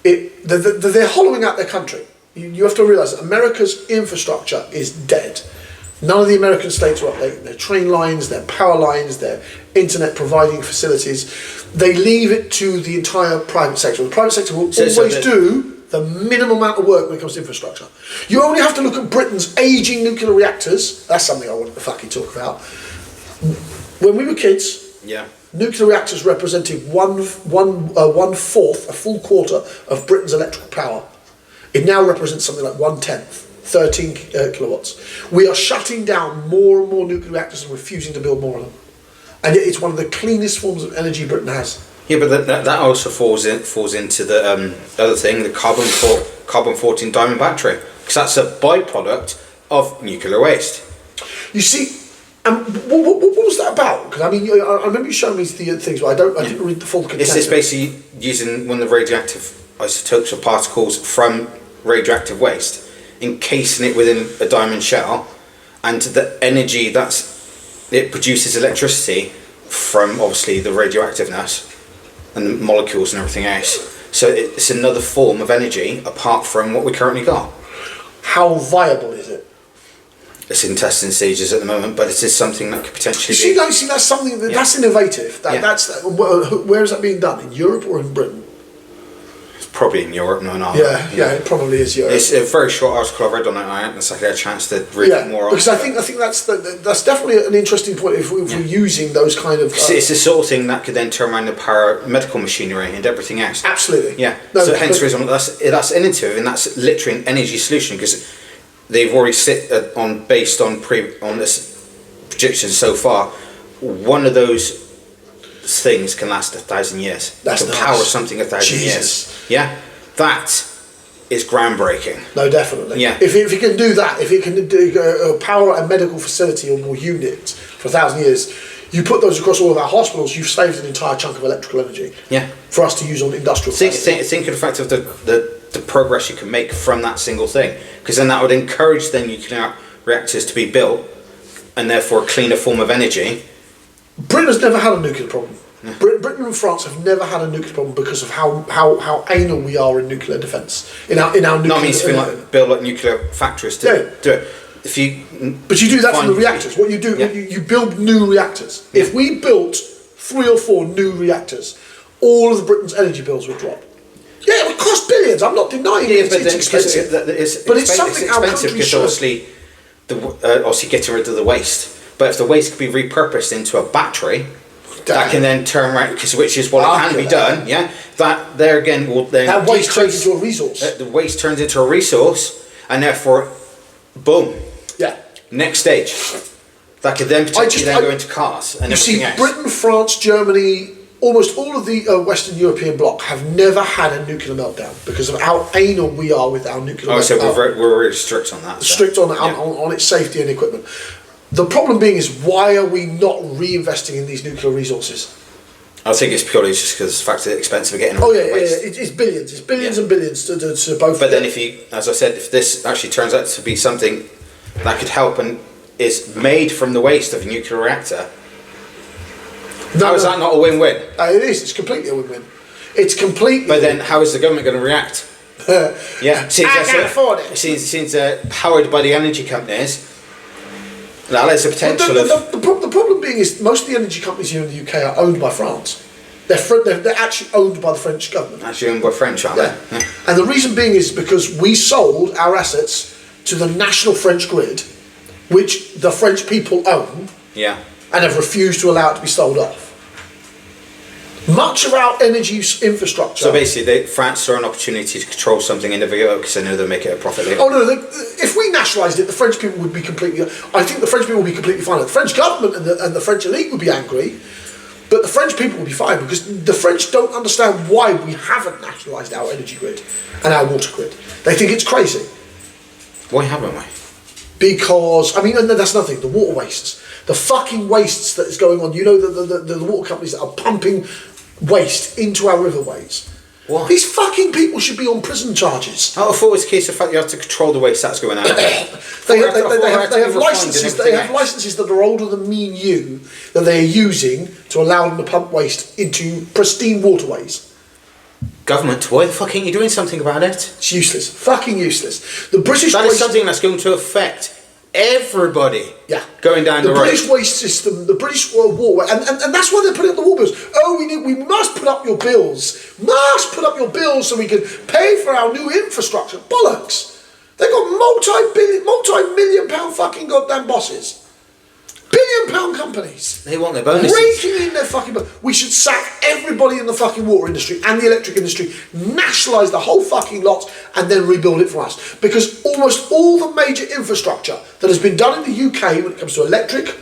they're hollowing out their country. You have to realise that America's infrastructure is dead. None of the American states are updating their train lines, their power lines, their internet providing facilities. They leave it to the entire private sector. The private sector will always do the minimum amount of work when it comes to infrastructure. You only have to look at Britain's ageing nuclear reactors. That's something I wanted to fucking talk about. When we were kids, nuclear reactors represented one fourth, a full quarter of Britain's electrical power. It now represents something like 1/10, 13 kilowatts. We are shutting down more and more nuclear reactors and refusing to build more of them. And yet it's one of the cleanest forms of energy Britain has. Yeah, but that also falls into the other thing, the carbon-14 diamond battery, because that's a byproduct of nuclear waste. You see, what was that about? Because I mean, I remember you showing me the things, but I didn't read the full content. It's basically using one of the radioactive isotopes or particles from radioactive waste, encasing it within a diamond shell, and the energy it produces electricity from obviously the radioactiveness and the molecules and everything else. So it's another form of energy apart from what we currently got. How viable is it? It's in testing stages at the moment, but it is something that could potentially be. That's something that's innovative. Where is that being done? In Europe or in Britain? Probably in Europe, no. Yeah, it probably is Europe. It's a very short article I read on it. I haven't had a chance to read more on it. Because I think that's definitely an interesting point if we're using those kind of. It's the sort of thing that could then turn around the power medical machinery and everything else. Absolutely. Yeah. No, so hence the reason that's innovative, and that's literally an energy solution, because they've already based on this projection so far. One of those things can last 1,000 years. That's to power something 1,000 years. Yeah, that is groundbreaking. No, definitely. Yeah. If it can do that, if it can power a medical facility or unit for 1,000 years, you put those across all of our hospitals, you've saved an entire chunk of electrical energy. Yeah. For us to use on industrial. Think of the fact of the progress you can make from that single thing, because then that would encourage the nuclear reactors to be built, and therefore a cleaner form of energy. Britain has never had a nuclear problem. Yeah. Britain and France have never had a nuclear problem because of how anal we are in nuclear defence. In our nuclear. No, I mean build nuclear factories to do it. But you do that from the reactors. What you do, you build new reactors. Yeah. If we built 3 or 4 new reactors, all of Britain's energy bills would drop. Yeah, it would cost billions. I'm not denying it. It's expensive. It's something our country should. Obviously getting rid of the waste. But if the waste could be repurposed into a battery, that can then turn around, which is what can be done. Yeah, that there again will then. That waste turns into a resource. The waste turns into a resource, and therefore, boom. Yeah. Next stage. That could then potentially go into cars and everything else. Britain, France, Germany, almost all of the Western European bloc have never had a nuclear meltdown because of how anal we are with our nuclear. So we're really strict on that. Strict on its safety and equipment. The problem being is, why are we not reinvesting in these nuclear resources? I think it's purely just because the fact that it's expensive of getting Oh rid yeah, of waste. it's billions. It's billions and billions to both. But then if you, as I said, if this actually turns out to be something that could help and is made from the waste of a nuclear reactor, how is that not a win-win? It is. It's completely a win-win. It's completely. But then how is the government going to react? Yeah, I can't afford it. Since powered by the energy companies, now there's a potential The problem being is, most of the energy companies here in the UK are owned by France. They're actually owned by the French government. Actually owned by French, aren't they? Yeah. And the reason being is because we sold our assets to the national French grid, which the French people own, Yeah. and have refused to allow it to be sold off. Much of our energy infrastructure. So basically, France saw an opportunity to control something in the video because they know they'll make it a profit later. Oh no! If we nationalised it, the French people would be completely. I think the French people would be completely fine. The French government and the French elite would be angry, but the French people would be fine because the French don't understand why we haven't nationalised our energy grid and our water grid. They think it's crazy. Why haven't we? Because, I mean, and that's nothing. The water wastes, the fucking wastes that is going on. You know, the water companies that are pumping waste into our riverways. Why? These fucking people should be on prison charges. I thought it was a case of fact you have to control the waste that's going out. They have licenses. They have licenses that are older than me and you that they are using to allow them to pump waste into pristine waterways. Government, why the fuck ain't you doing something about it? It's useless. Fucking useless. The British That waste, is something that's going to affect everybody. Yeah. Going down the road. The British waste system, the British waterway, and that's why they're putting up the water bills. Oh, we must put up your bills. Must put up your bills so we can pay for our new infrastructure. Bollocks. They've got multi-million pound fucking goddamn bosses. Billion-pound companies. They want their bonuses. Raking in their fucking... We should sack everybody in the fucking water industry and the electric industry, nationalise the whole fucking lot, and then rebuild it for us. Because almost all the major infrastructure that has been done in the UK when it comes to electric,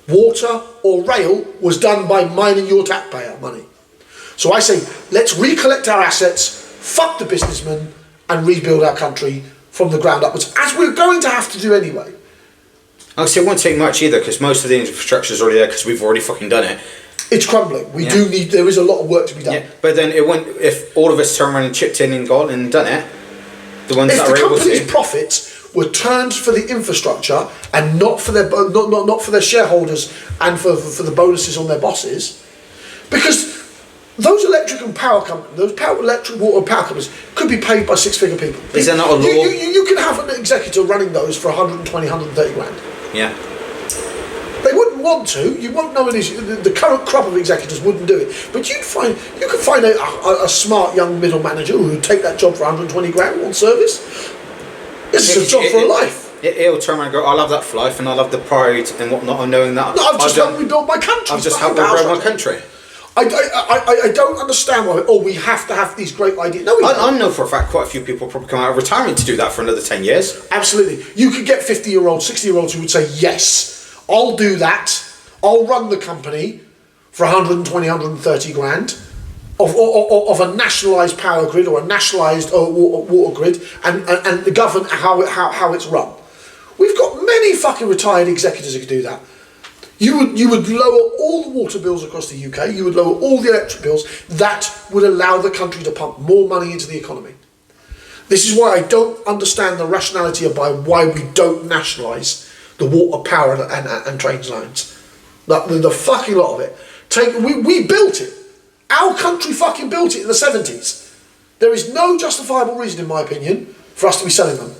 water or rail was done by mine and your taxpayer money. So I say, let's recollect our assets, fuck the businessmen, and rebuild our country from the ground upwards, as we're going to have to do anyway. Actually, it won't take much either because most of the infrastructure is already there because we've already fucking done it. It's crumbling. There is a lot of work to be done. Yeah, but then it won't. If all of us turned around and chipped in and gone and done it, the ones that are able to. If the company's profits were turned for the infrastructure and not for their not for their shareholders and for the bonuses on their bosses, because those electric and power companies, electric, water and power companies could be paid by six-figure people. Is there not a law? You can have an executive running those for 120, 130 grand. Yeah. They wouldn't want to. You won't know any. The current crop of executives wouldn't do it. But you could find a smart young middle manager who would take that job for 120 grand on service. This is a job for a life. He'll turn around and go, I'll have that for life and I'll have the pride and whatnot of knowing that. No, I've just helped rebuild my country. I've just helped rebuild my country. I don't understand why. Oh, we have to have these great ideas. No, we don't. I know for a fact quite a few people probably come out of retirement to do that for another 10 years. Absolutely. You could get 50-year-olds, 60-year-olds who would say, yes, I'll do that. I'll run the company for 120, 130 grand of a nationalised power grid or a nationalised water grid and govern how it's run. We've got many fucking retired executives who could do that. You would lower all the water bills across the UK, you would lower all the electric bills. That would allow the country to pump more money into the economy. This is why I don't understand the rationality about why we don't nationalise the water, power and trains lines. The fucking lot of it. We built it. Our country fucking built it in the 70s. There is no justifiable reason, in my opinion, for us to be selling them.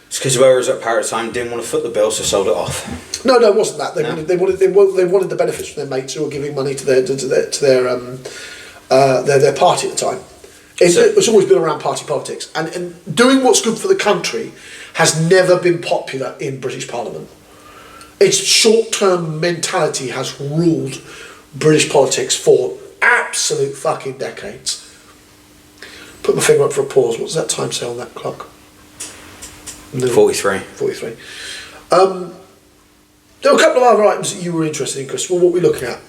It's because whoever was at power at the time didn't want to foot the bill, so sold it off. No, it wasn't that. They wanted the benefits from their mates who were giving money to their party at the time. It's always been around party politics, and doing what's good for the country has never been popular in British Parliament. Its short-term mentality has ruled British politics for absolute fucking decades. Put my finger up for a pause. What's that time say on that clock? No. 43. 43. There were a couple of other items that you were interested in, Chris. Well, what are we looking at?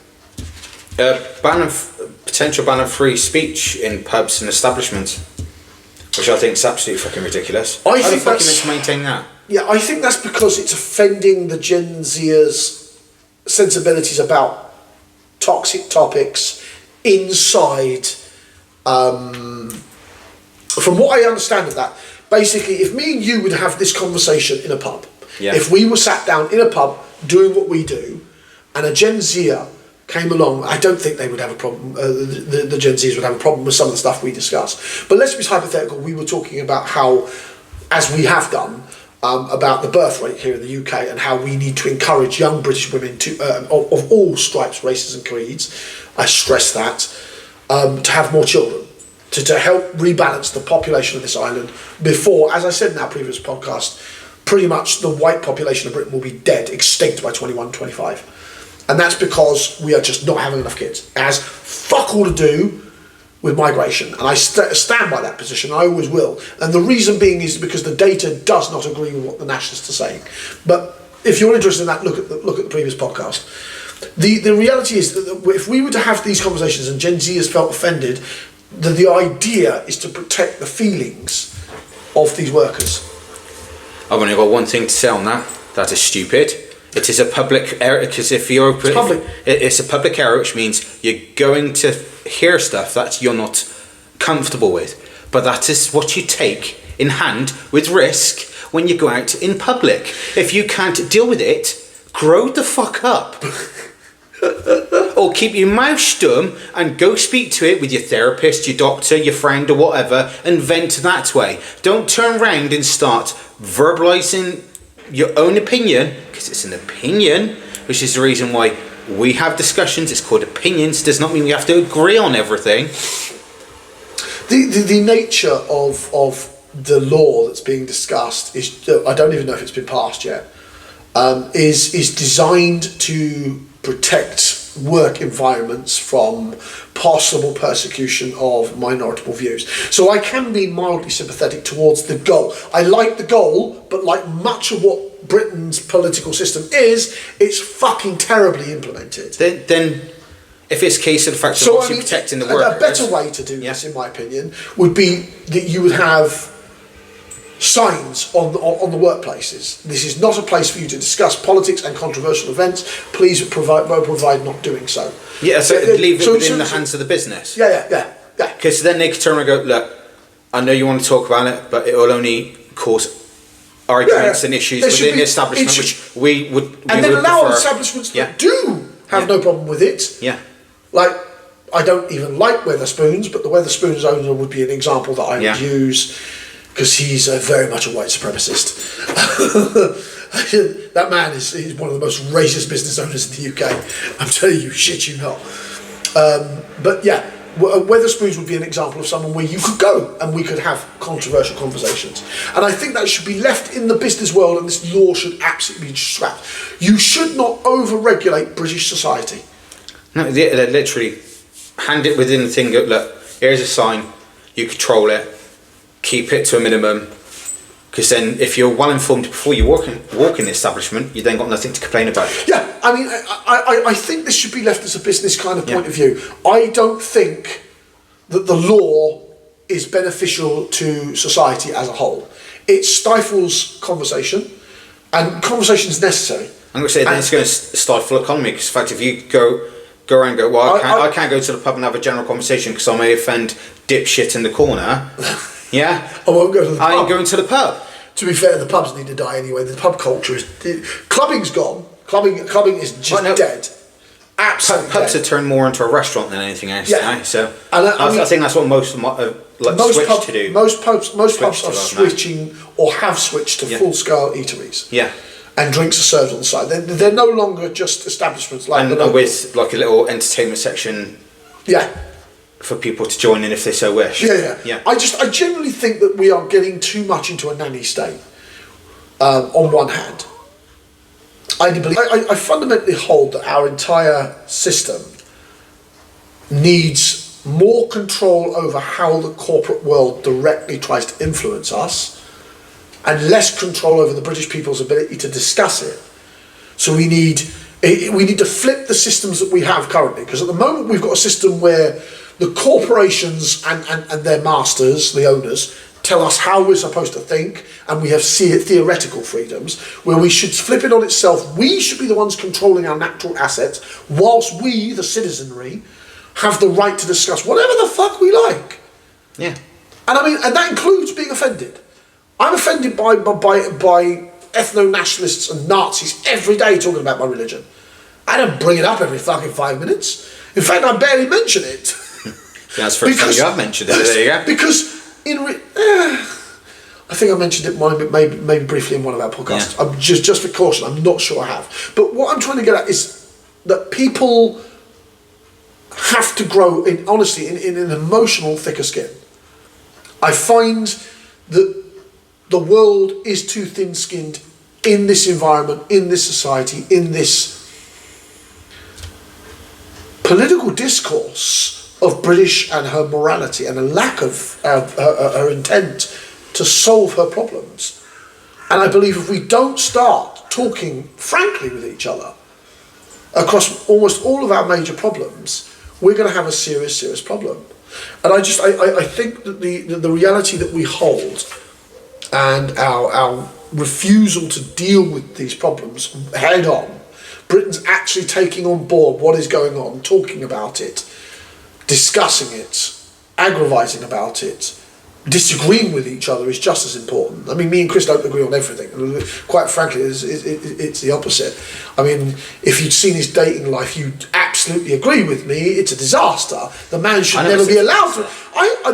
Potential ban of free speech in pubs and establishments, which I think is absolutely fucking ridiculous. How the fuck are you meant to maintain that? Yeah, I think that's because it's offending the Gen Zers' sensibilities about toxic topics inside. From what I understand of that, basically, if me and you would have this conversation in a pub, if we were sat down in a pub doing what we do, and a Gen Zer came along, I don't think they would have a problem. The Gen Zers would have a problem with some of the stuff we discuss. But let's be hypothetical. We were talking about how, as we have done, about the birth rate here in the UK and how we need to encourage young British women to, of all stripes, races and creeds, I stress that, to have more children, to help rebalance the population of this island before, as I said in our previous podcast, pretty much the white population of Britain will be dead, extinct by 2125. And that's because we are just not having enough kids. It has fuck all to do with migration, and I stand by that position. I always will, and the reason being is because the data does not agree with what the nationalists are saying. But if you're interested in that, look at the previous podcast. The reality is that if we were to have these conversations and Gen Z has felt offended, the idea is to protect the feelings of these workers. I've only got one thing to say on that. That is stupid. It is a public error, because if you're it's a public error, which means you're going to hear stuff that you're not comfortable with. But that is what you take in hand with risk when you go out in public. If you can't deal with it, grow the fuck up. Or keep your mouth stum and go speak to it with your therapist, your doctor, your friend or whatever, and vent that way. Don't turn around and start verbalising your own opinion, because it's an opinion, which is the reason why we have discussions. It's called opinions. Does not mean we have to agree on everything. The nature of the law that's being discussed is, I don't even know if it's been passed yet, is designed to protect work environments from possible persecution of minority views. So I can be mildly sympathetic towards the goal. I like the goal, but like much of what Britain's political system is, it's fucking terribly implemented. Then if it's a case of the fact of protecting the workers... A better way to do this, in my opinion, would be that you would have signs on the workplaces. This is not a place for you to discuss politics and controversial events. Please provide not doing so. Yeah, so leave it within the hands of the business. Yeah. Because then they could turn around and go, look, I know you want to talk about it, but it will only cause arguments and issues within the establishment, which we would and then allow establishments that do have no problem with it. Yeah. Like, I don't even like Weatherspoons, but the Weatherspoons owner would be an example that I would use, because he's very much a white supremacist. That man is one of the most racist business owners in the UK. I'm telling you, shit you not. But yeah, Weatherspoons would be an example of someone where you could go and we could have controversial conversations. And I think that should be left in the business world, and this law should absolutely be scrapped. You should not over-regulate British society. No, they literally hand it within the thing. Look, here's a sign. You control it. Keep it to a minimum. Because then, if you're well informed before you walk in the establishment, you then got nothing to complain about. Yeah, I mean, I think this should be left as a business kind of point of view. I don't think that the law is beneficial to society as a whole. It stifles conversation, and conversation is necessary. I'm going to say then it's going to stifle economy. Because in fact, if you go around and go, well, I can't go to the pub and have a general conversation because I may offend dipshit in the corner. Yeah, I won't go to the pub. I ain't going to the pub. To be fair, the pubs need to die anyway. The pub culture is... Clubbing's gone. Clubbing is just dead. Absolutely Pubs dead. have turned more into a restaurant than anything else now. So and I think that's what most of them switched to do. Most pubs are switching or have switched to full-scale eateries. Yeah. And drinks are served on the side. They're no longer just establishments like... And with like a little entertainment section... Yeah. For people to join in if they so wish. Yeah. I generally think that we are getting too much into a nanny state. On one hand, I fundamentally hold that our entire system needs more control over how the corporate world directly tries to influence us, and less control over the British people's ability to discuss it. So we need to flip the systems that we have currently, because at the moment we've got a system where the corporations and their masters, the owners, tell us how we're supposed to think, and we have theoretical freedoms, where we should flip it on itself. We should be the ones controlling our natural assets, whilst we, the citizenry, have the right to discuss whatever the fuck we like. Yeah. And I mean, and that includes being offended. I'm offended by ethno-nationalists and Nazis every day talking about my religion. I don't bring it up every fucking 5 minutes. In fact, I barely mention it. That's the first time you have mentioned it. There you go. Because I think I mentioned it maybe briefly in one of our podcasts. Yeah. I'm just for caution, I'm not sure I have. But what I'm trying to get at is that people have to grow in an emotional thicker skin. I find that the world is too thin-skinned in this environment, in this society, in this political discourse of British and her morality and a lack of her intent to solve her problems. And I believe if we don't start talking frankly with each other across almost all of our major problems, we're going to have a serious problem. And I think that the reality that we hold and our refusal to deal with these problems head on, Britain's actually taking on board what is going on, talking about it, discussing it, aggravating about it, disagreeing with each other is just as important. I mean, me and Chris don't agree on everything. Quite frankly, it's the opposite. I mean, if you'd seen his dating life, you'd absolutely agree with me. It's a disaster. The man should never be allowed to.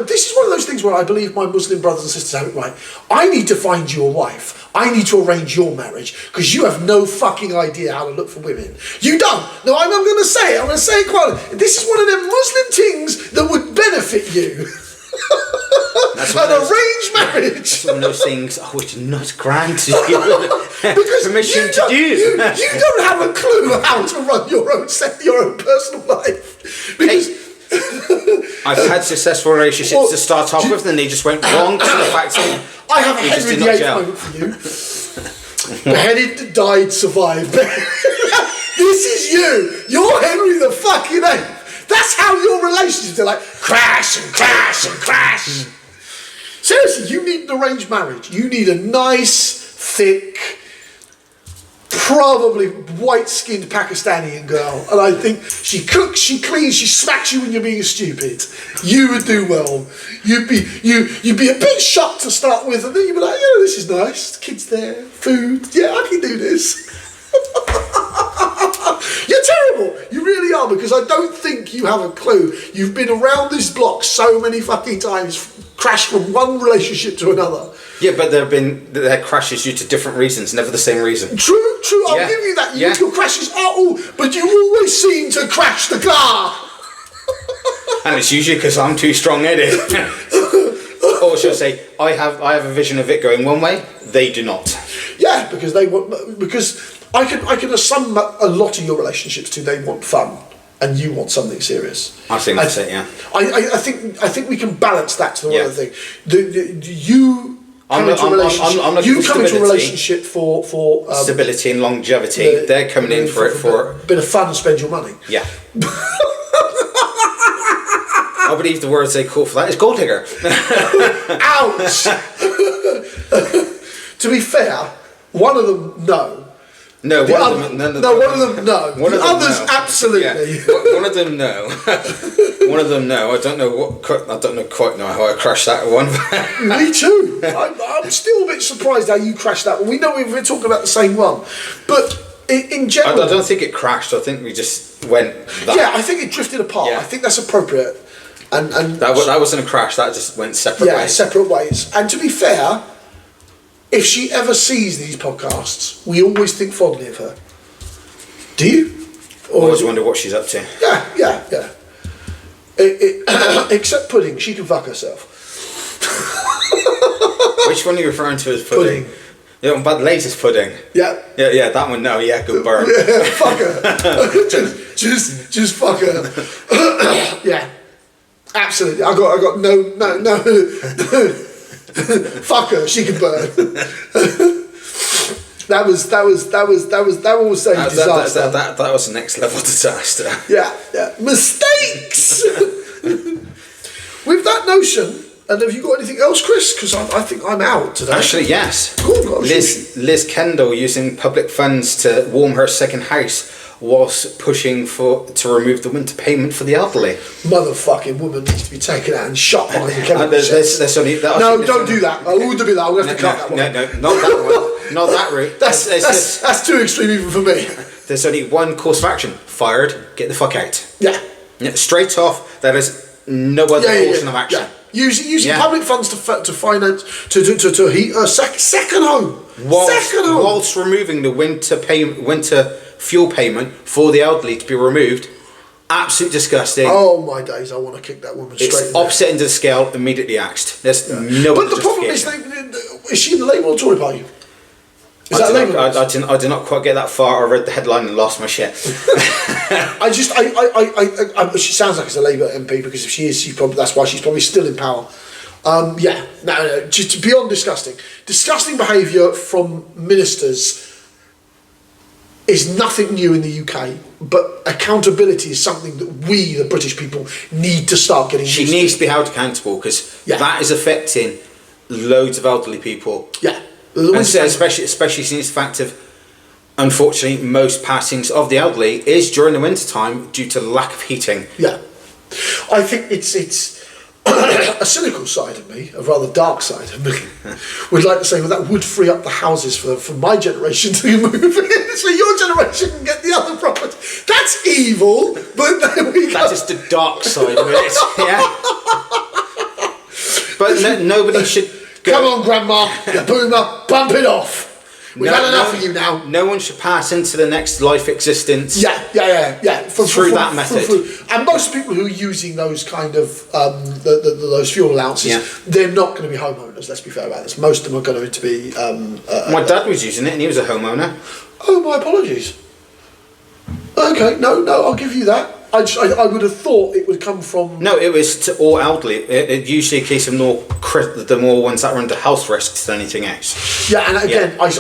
This is one of those things where I believe my Muslim brothers and sisters have it right. I need to find you a wife. I need to arrange your marriage because you have no fucking idea how to look for women. You don't. No, I'm going to say it. I'm going to say it quite. This is one of them Muslim things that would benefit you. That's an arranged marriage. That's one of those things I would not grant you permission to do. You don't have a clue how to run your own personal life. Because I've had successful relationships to start off with, and they just went wrong to the fact that I have a Henry VIII moment for you. Beheaded, died, survived. This is you. You're Henry the fucking VIII. That's how your relationships are, like crash and crash and crash. Seriously, you need an arranged marriage. You need a nice, thick, probably white-skinned Pakistani girl. And I think she cooks, she cleans, she smacks you when you're being stupid. You would do well. You'd be a bit shocked to start with, and then you'd be like, yeah, this is nice. Kids there, food. Yeah, I can do this. You're terrible. You really are, because I don't think you have a clue. You've been around this block so many fucking times, crashed from one relationship to another. Yeah, but there crashes due to different reasons, never the same reason. True. I'll give you that. Your crashes are all, but you always seem to crash the car. And it's usually because I'm too strong-headed. Or should I say, I have a vision of it going one way. They do not. Yeah, because I can assume a lot of your relationships too. They want fun, and you want something serious. I think that's it. Yeah. I think we can balance that to the other thing. You come into a relationship for stability and longevity. They're coming in for a bit of fun and spend your money. Yeah. I believe the words they call for that is gold digger. Ouch. To be fair, one of them no. No, one of them no. The others absolutely. Yeah. One of them no. One of them no. I don't know quite how I crashed that one. Me too. I'm still a bit surprised how you crashed that one. We know we're talking about the same one, but in general, I don't think it crashed. I think we just went. Yeah, I think it drifted apart. Yeah. I think that's appropriate. And that wasn't a crash. That just went separate ways. Yeah, separate ways. And to be fair, if she ever sees these podcasts, we always think fondly of her. Do you? Or I always wonder what she's up to. Yeah. Except pudding, she can fuck herself. Which one are you referring to as pudding? Yeah, but the latest pudding. Yeah. Yeah, that one. No, yeah, good burn. Yeah, fuck her. just fuck her. Yeah, absolutely. I got no. Fuck her. She can burn. That was a disaster. That was a next level disaster. Yeah. Mistakes. With that notion, And have you got anything else, Chris? Because I think I'm out today. Actually, yes. Cool. 𝐿𝐮𝐻 using public funds to warm her second house whilst pushing to remove the winter payment for the elderly. Motherfucking woman needs to be taken out and shot behind the chemical No, don't do that. I wouldn't be that. I'm going to have to cut that one. No, not that one. Not that route. That's too extreme even for me. There's only one course of action. Fired, get the fuck out. Yeah. Straight off, there is no other portion of action. Yeah. Using public funds to finance, to heat a second home. Whilst removing the winter fuel payment for the elderly to be removed. Absolutely disgusting. Oh my days! I want to kick that woman straight. It's opposite end of the scale. Immediately axed. There's no. But the problem is she in the Labour or Tory party? I did not quite get that far. I read the headline and lost my shit. She sounds like it's a Labour MP, because if she is, that's why she's probably still in power. Just beyond disgusting. Disgusting behaviour from ministers is nothing new in the UK, but accountability is something that we, the British people, need to start getting used to. She needs to be held accountable, because that is affecting loads of elderly people. Yeah. And so especially since the fact of, unfortunately, most passings of the elderly is during the winter time due to lack of heating. Yeah. I think it's a cynical side of me, a rather dark side of me, would like to say, well, that would free up the houses for my generation to move in, so your generation can get the other property. That's evil, but there we go. That is the dark side of it, yeah. But nobody should go. Come on, Grandma, you boomer, bump it off. We've had enough of you now. No one should pass into the next life existence. Yeah. Through that method. And most people who are using those kind of those fuel allowances, they're not going to be homeowners. Let's be fair about this. Most of them are going to be. My dad was using it, and he was a homeowner. Oh, my apologies. Okay, no, I'll give you that. I would have thought it would come from. No, it was to all elderly. It usually a case of the more ones that are under health risks than anything else. Yeah, and again, I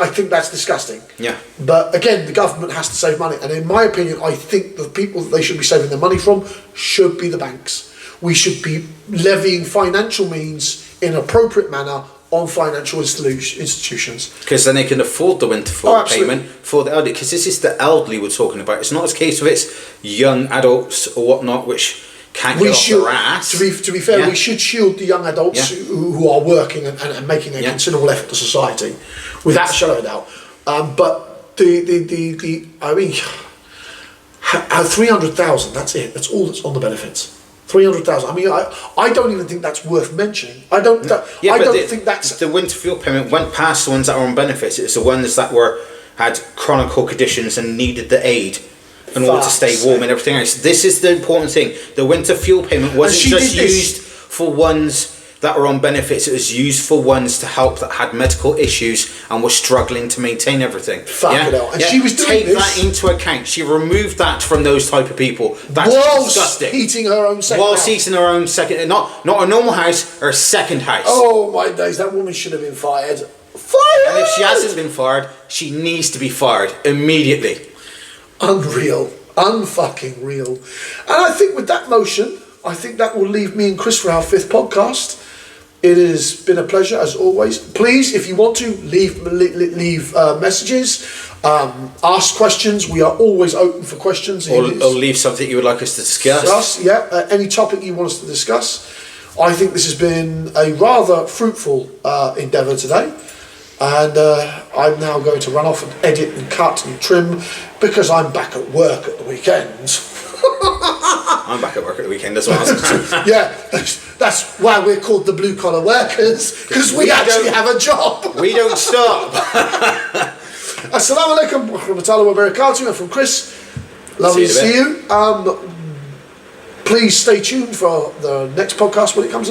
think that's disgusting. Yeah. But again, the government has to save money, and in my opinion, I think the people that they should be saving their money from should be the banks. We should be levying financial means in an appropriate manner on financial institutions. Because then they can afford the winter fuel payment for the elderly. Because this is the elderly we're talking about. It's not a case of it's young adults or whatnot which can't get off their ass. To be fair, we should shield the young adults who are working and making a considerable effort to society, without a shadow of a doubt. But I mean, 300,000. That's it. That's all that's on the benefits. 300,000. I mean, I don't even think that's worth mentioning. I don't think that's the winter fuel payment went past the ones that were on benefits. It's the ones that had chronic conditions and needed the aid in order to stay warm and everything else. This is the important thing. The winter fuel payment wasn't just used for ones that were on benefits. It was used for ones to help that had medical issues and were struggling to maintain everything. And she was doing this. Take that into account. She removed that from those type of people. That's disgusting. Heating her own second house. Heating her own second, not a normal house, her second house. Oh my days! That woman should have been fired. And if she hasn't been fired, she needs to be fired immediately. Unreal, unfucking real. And I think with that motion, I think that will leave me and Chris for our 5th podcast. It has been a pleasure as always. Please, if you want to, leave messages, ask questions. We are always open for questions. Or leave something you would like us to discuss. Any topic you want us to discuss. I think this has been a rather fruitful endeavour today. And I'm now going to run off and edit and cut and trim, because I'm back at work at the weekend. I'm back at work at the weekend as well. Yeah, that's why we're called the blue collar workers, because we actually have a job. We don't stop. Assalamu alaikum wa rahmatullahi wa barakatuh. And from Chris, lovely to see you. Please stay tuned for the next podcast when it comes along.